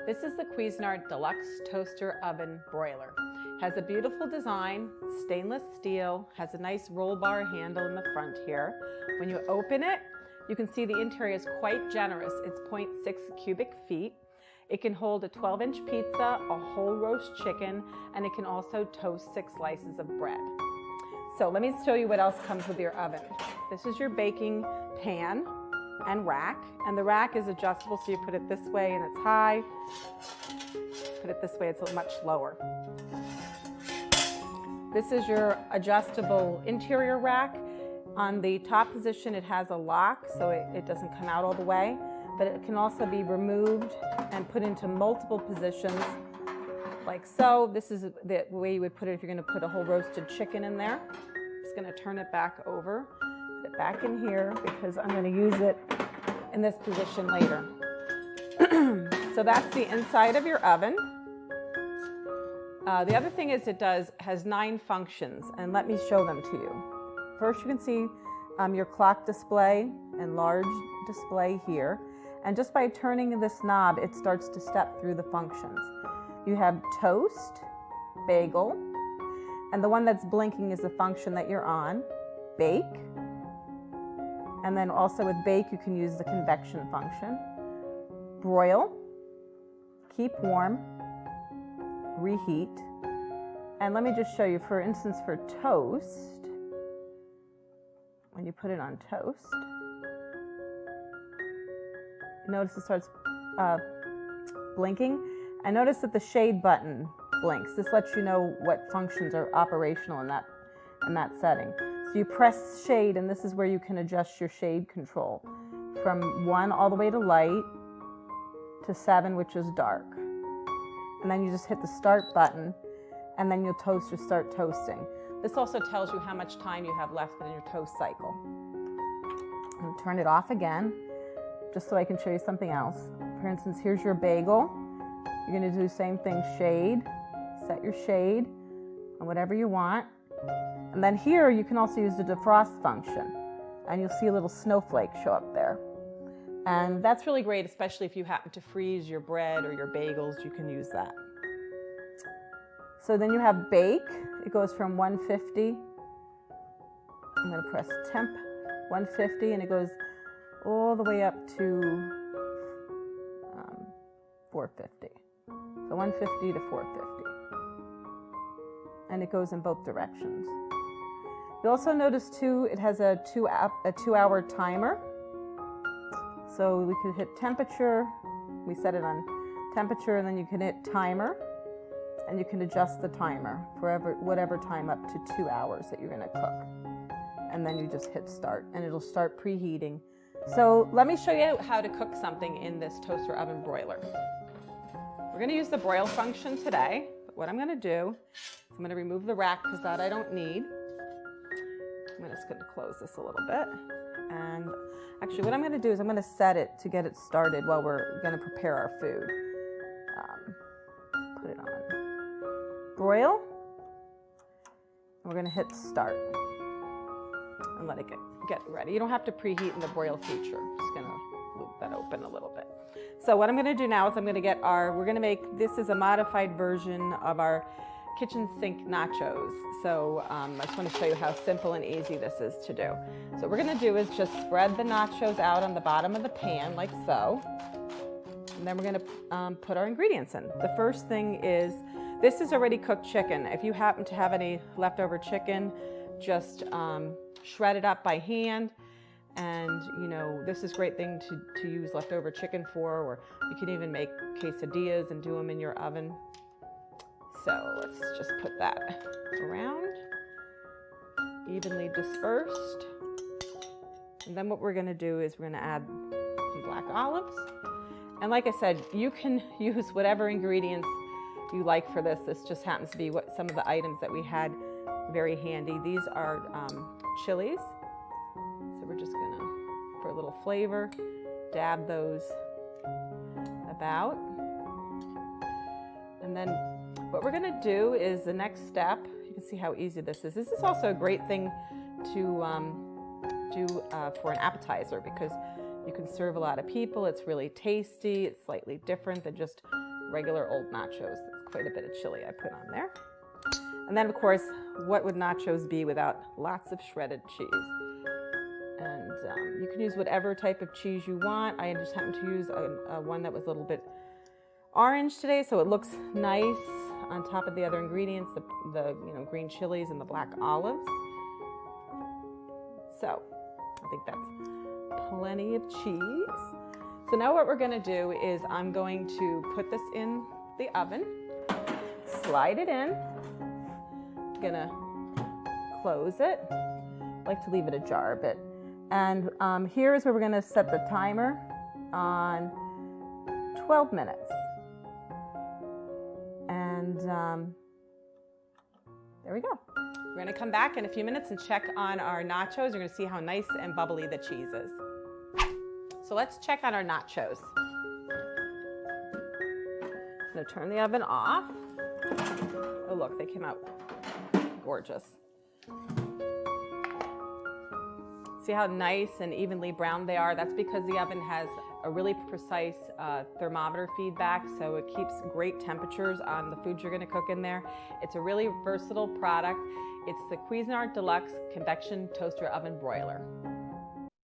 This is the Cuisinart Deluxe Toaster Oven Broiler. Has a beautiful design, stainless steel, has a nice roll bar handle in the front here. When you open it, you can see the interior is quite generous. It's 0.6 cubic feet. It can hold a 12-inch pizza, a whole roast chicken, and it can also toast 6 slices of bread. So let me show you what else comes with your oven. This is your baking pan and rack, and the rack is adjustable, so you put it this way and it's high. Put it this way, it's much lower. This is your adjustable interior rack. On the top position, it has a lock, so it doesn't come out all the way, but it can also be removed and put into multiple positions, like so. This is the way you would put it if you're going to put a whole roasted chicken in there. I'm just going to turn it back over, put it back in here, because I'm going to use it in this position later. So that's the inside of your oven. The other thing is has 9 functions, and let me show them to you. First, you can see your clock display and large display here. And just by turning this knob, it starts to step through the functions. You have toast, bagel, and the one that's blinking is the function that you're on, bake. And then also with bake, you can use the convection function. Broil, keep warm, reheat. And let me just show you, for instance, for toast, when you put it on toast, notice it starts blinking. And notice that the shade button blinks. This lets you know what functions are operational in that setting. So you press shade, and this is where you can adjust your shade control from 1 all the way to light to 7, which is dark. And then you just hit the start button, and then your toaster start toasting. This also tells you how much time you have left in your toast cycle. And turn it off again, just so I can show you something else. For instance, here's your bagel. You're going to do the same thing, shade, set your shade on whatever you want. And then here you can also use the defrost function, and you'll see a little snowflake show up there. And that's really great, especially if you happen to freeze your bread or your bagels, you can use that. So then you have bake. It goes from 150. I'm going to press temp 150, and it goes all the way up to 450. So 150 to 450. And it goes in both directions. You'll also notice too, it has a 2-hour timer. So we could hit temperature, we set it on temperature, and then you can hit timer. And you can adjust the timer for whatever time up to 2 hours that you're gonna cook. And then you just hit start and it'll start preheating. So let me show you how to cook something in this toaster oven broiler. We're gonna use the broil function today, but what I'm gonna do is I'm gonna remove the rack because that I don't need. I'm just gonna close this a little bit. And actually what I'm gonna do is I'm gonna set it to get it started while we're gonna prepare our food. Put it on broil. And we're gonna hit start and let it get ready. You don't have to preheat in the broil feature. I'm just gonna loop that open a little bit. So what I'm gonna do now is I'm gonna get we're gonna make, this is a modified version of our kitchen sink nachos. So I just wanna show you how simple and easy this is to do. So what we're gonna do is just spread the nachos out on the bottom of the pan like so. And then we're gonna put our ingredients in. The first thing is, this is already cooked chicken. If you happen to have any leftover chicken, just shred it up by hand. And you know, this is a great thing to use leftover chicken for, or you can even make quesadillas and do them in your oven. So let's just put that around, evenly dispersed. And then what we're gonna do is we're gonna add some black olives. And like I said, you can use whatever ingredients you like for this. This just happens to be what some of the items that we had very handy. These are chilies. So we're just gonna, for a little flavor, dab those about. And then what we're gonna do is the next step, you can see how easy this is. This is also a great thing to do for an appetizer because you can serve a lot of people. It's really tasty. It's slightly different than just regular old nachos. That's quite a bit of chili I put on there. And then of course, what would nachos be without lots of shredded cheese? And you can use whatever type of cheese you want. I just happened to use one that was a little bit orange today, so it looks nice on top of the other ingredients, the green chilies and the black olives. So I think that's plenty of cheese. So now what we're gonna do is I'm going to put this in the oven, slide it in, gonna close it. I like to leave it ajar a bit. And here is where we're gonna set the timer on 12 minutes. And there we go. We're gonna come back in a few minutes and check on our nachos. You're gonna see how nice and bubbly the cheese is. So let's check on our nachos. I'm gonna turn the oven off. Oh look, they came out gorgeous. See how nice and evenly browned they are? That's because the oven has a really precise thermometer feedback, so it keeps great temperatures on the food you're gonna cook in there. It's a really versatile product. It's the Cuisinart Deluxe Convection Toaster Oven Broiler.